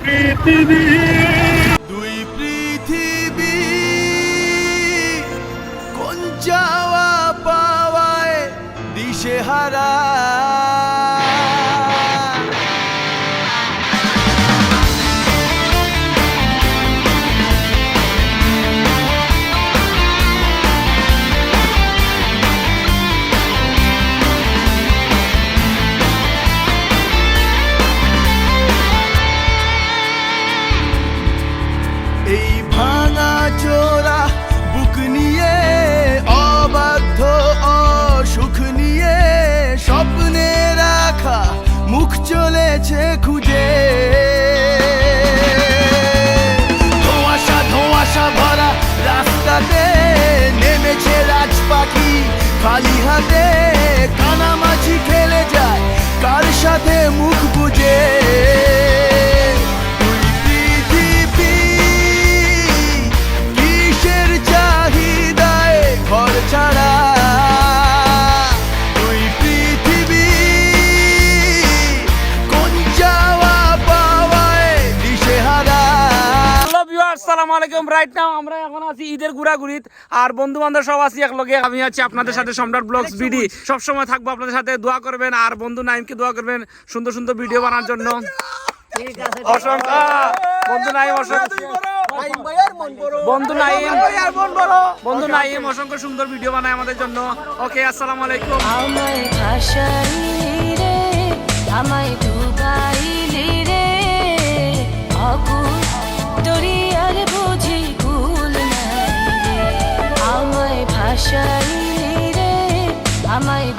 পৃথিবী দুই পৃথিবী কোন যাওয়া পাওয়ায় দিশেহারা এই ভাঙা চোরা বুক নিয়ে অবাধ্য অসুখ নিয়ে স্বপ্নে রাখা মুখ চলেছে খুঁজে ধোঁয়াশা ধোঁয়াশা ভরা রাস্তাতে নেমেছে রাজ পাখি খালি হাতে কানামাছি খেলে যায় কার সাথে মুখ বুঝে আসসালামু আলাইকুম। রাইট নাও আমরা এখন আছি ঈদের ঘোরাঘুরিত আর বন্ধু বান্ধব সব আছি একলগে। আমি আছি আপনাদের সাথে সম্রাট ব্লগস বিডি, সব সময় থাকবো আপনাদের সাথে। দোয়া করবেন আর বন্ধু নাইমকে দোয়া করবেন সুন্দর সুন্দর ভিডিও বানানোর জন্য। অসংখ্য বন্ধু নাইম, বন্ধু নাইম অসংখ্য সুন্দর ভিডিও বানায় আমাদের জন্য। ওকে, আসসালামু আলাইকুম। আমায়